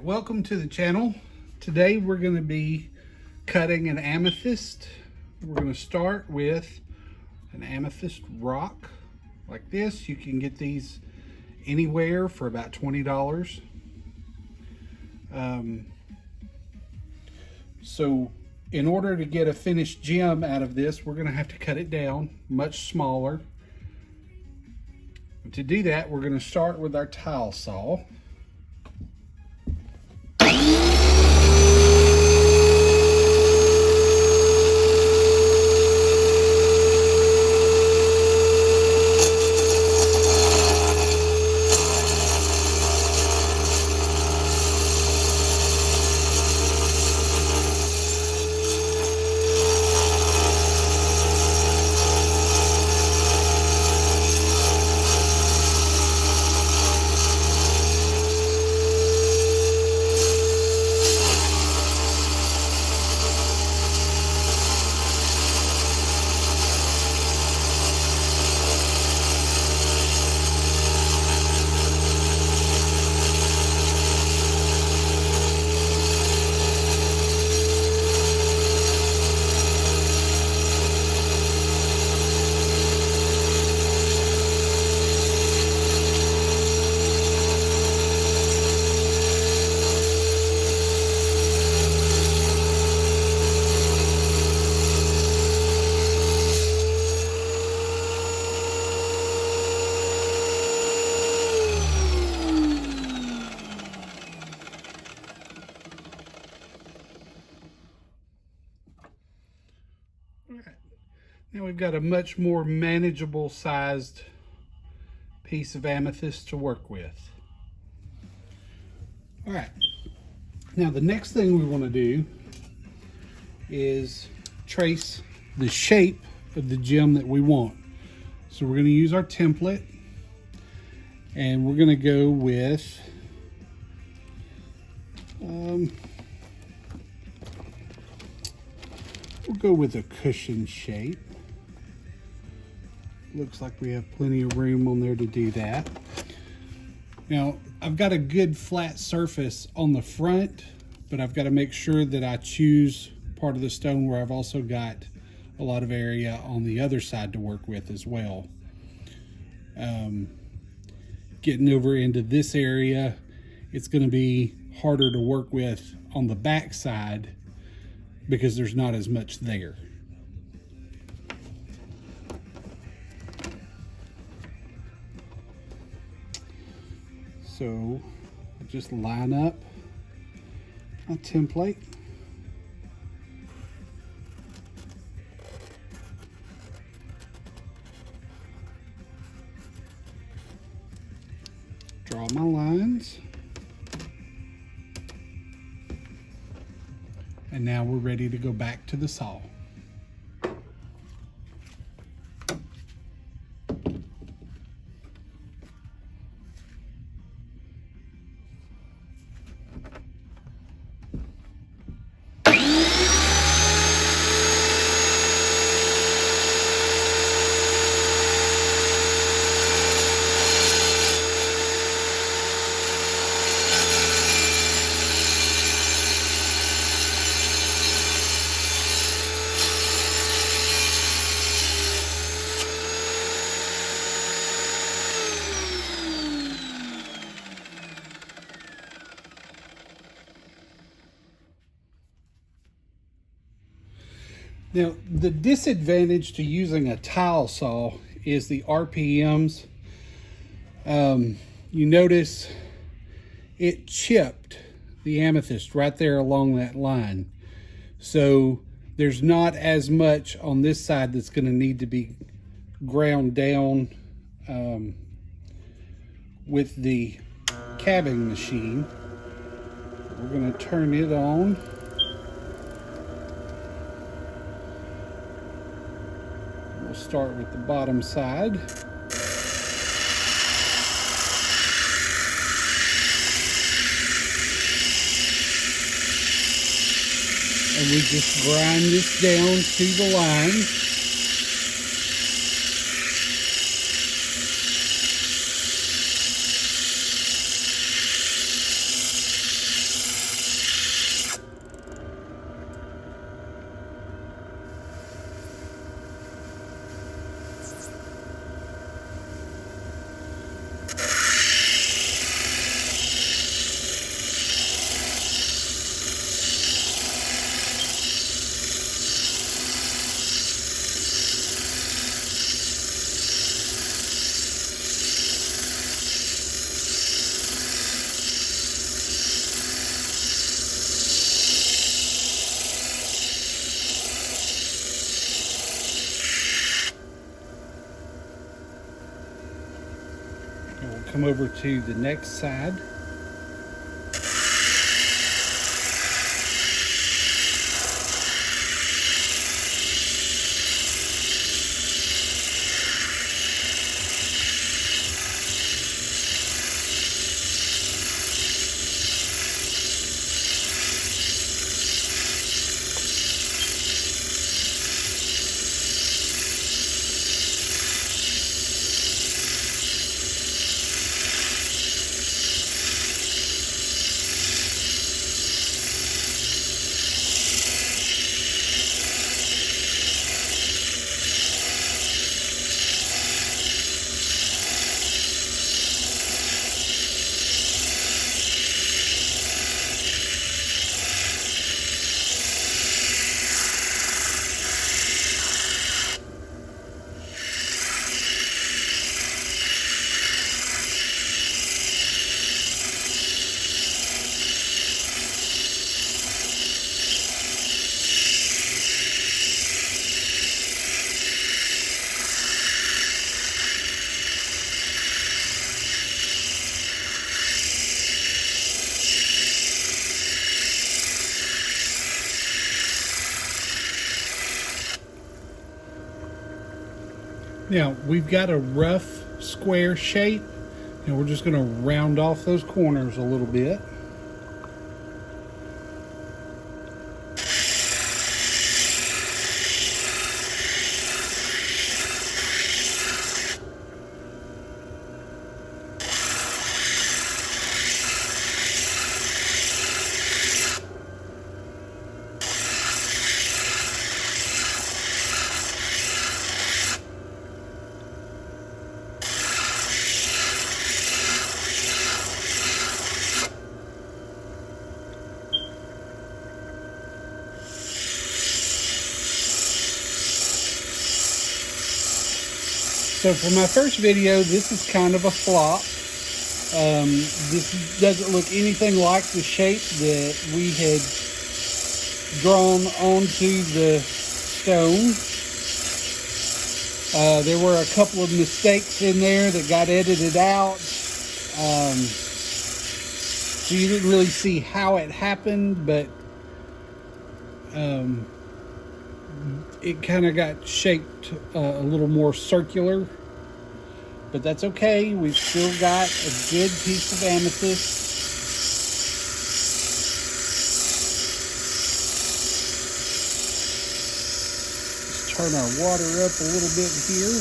welcome to the channel. Today we're going to be cutting an amethyst. We're going to start with an amethyst rock like this. You can get these anywhere for about $20. So in order to get a finished gem out of this, we're going to have to cut it down much smaller. And to do that, we're going to start with our tile saw. Now we've got a much more manageable sized piece of amethyst to work with. All right, now the next thing we want to do is trace the shape of the gem that we want. So we're going to use our template and we're going to go with we'll go with a cushion shape. Looks like we have plenty of room on there to do that. Now, I've got a good flat surface on the front, but I've got to make sure that I choose part of the stone where I've also got a lot of area on the other side to work with as well. Getting over into this area, it's going to be harder to work with on the back side because there's not as much there. So I'll just line up my template. Draw my lines. And now we're ready to go back to the saw. Now, the disadvantage to using a tile saw is the RPMs. You notice it chipped the amethyst right there along that line. So there's not as much on this side that's going to need to be ground down with the cabbing machine. We're going to turn it on. We'll start with the bottom side. And we just grind this down to the line. come over to the next side. Now we've got a rough square shape, and we're just going to round off those corners a little bit. So for my first video, this is kind of a flop. This doesn't look anything like the shape that we had drawn onto the stone. There were a couple of mistakes in there that got edited out. So you didn't really see how it happened, but it kind of got shaped a little more circular. But that's okay. We've still got a good piece of amethyst. Let's turn our water up a little bit here.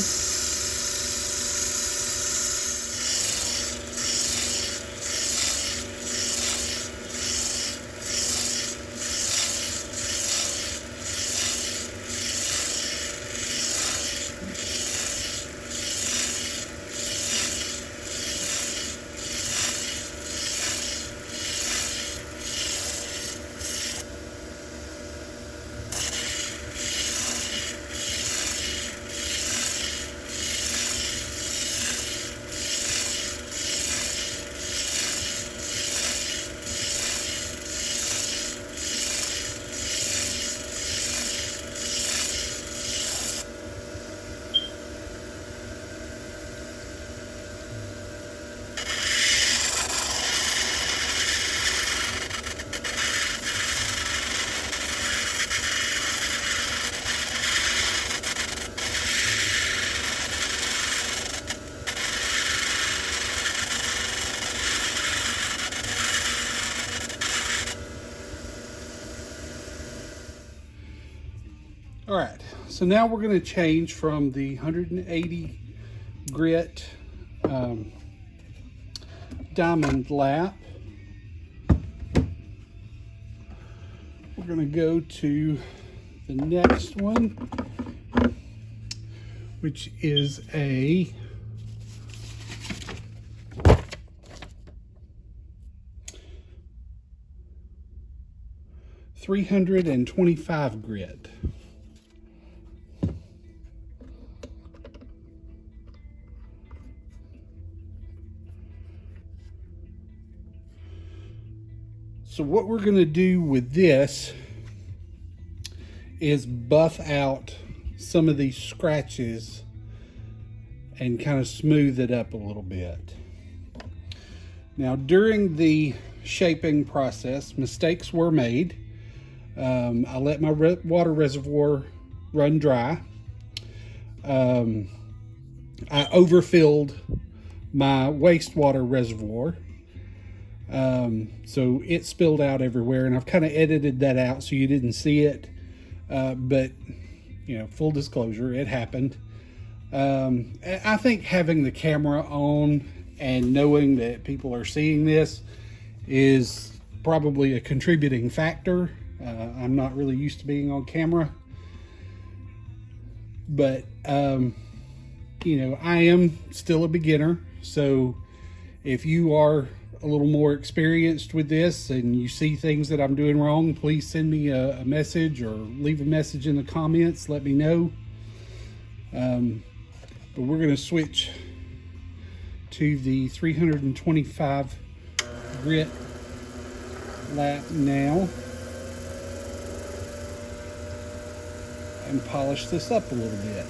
All right, so now we're going to change from the 180 grit diamond lap. We're going to go to the next one, which is a .325 grit. So what we're going to do with this is buff out some of these scratches and kind of smooth it up a little bit. Now, during the shaping process, mistakes were made. I let my water reservoir run dry. I overfilled my wastewater reservoir. So it spilled out everywhere, and I've kind of edited that out so you didn't see it. But, you know, full disclosure, it happened. I think having the camera on and knowing that people are seeing this is probably a contributing factor. I'm not really used to being on camera, but you know, I am still a beginner. So if you are a little more experienced with this and you see things that I'm doing wrong, please send me a message or leave a message in the comments. Let me know. But we're going to switch to the 325 grit lap now and polish this up a little bit.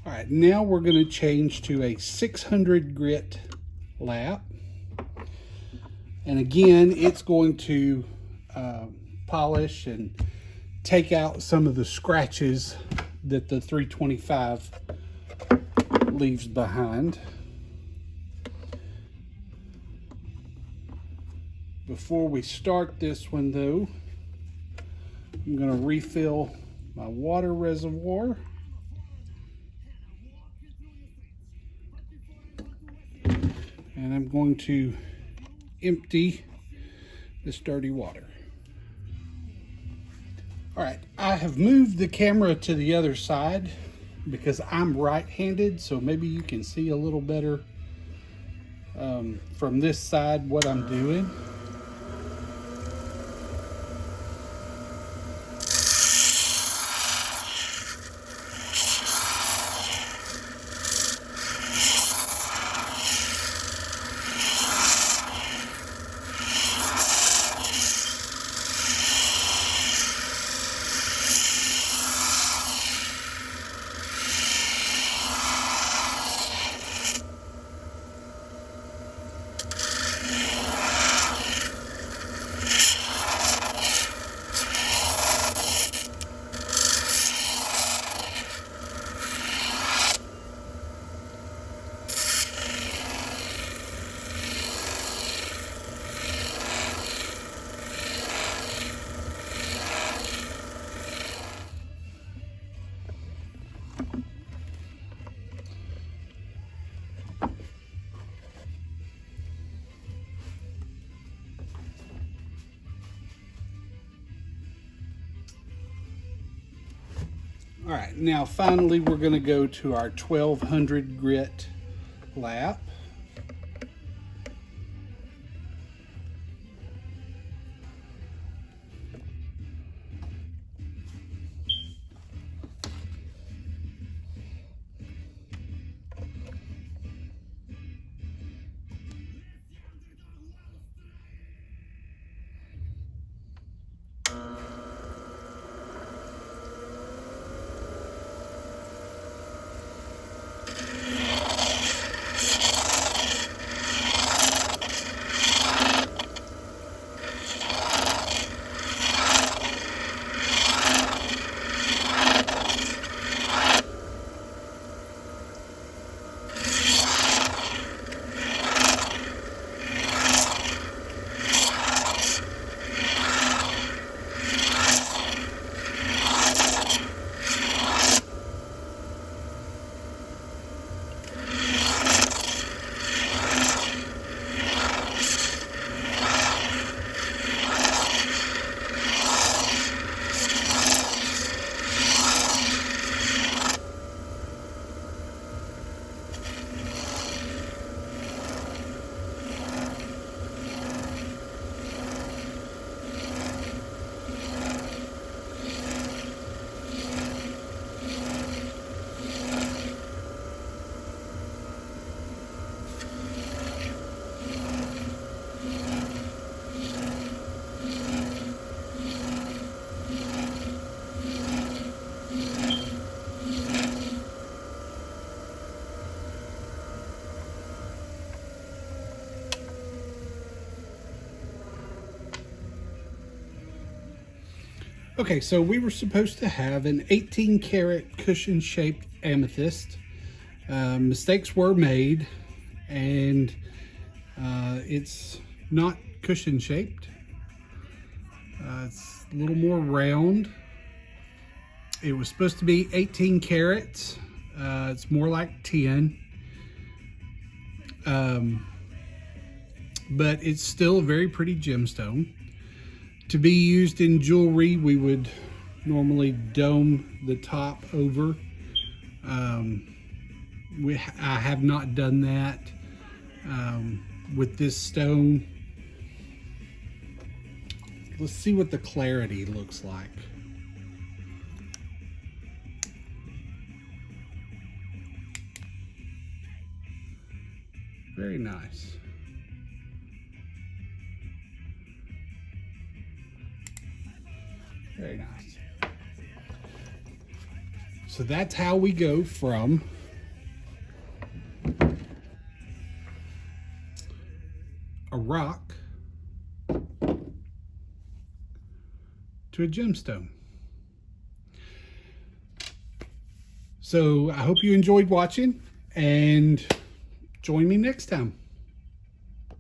All right, now we're going to change to a 600 grit lap. And again, it's going to polish and take out some of the scratches that the 325 leaves behind. Before we start this one though, I'm going to refill my water reservoir. And I'm going to empty this dirty water. All right, I have moved the camera to the other side because I'm right-handed, so maybe you can see a little better from this side what I'm doing. All right, now finally we're going to go to our 1200 grit lap. Okay, so we were supposed to have an 18 karat cushion shaped amethyst. Mistakes were made, and it's not cushion shaped. It's a little more round. It was supposed to be 18 carats. It's more like 10. But it's still a very pretty gemstone. To be used in jewelry, we would normally dome the top over. I have not done that with this stone. Let's see what the clarity looks like. Very nice. Very nice. So that's how we go from a rock to a gemstone. So I hope you enjoyed watching, and join me next time.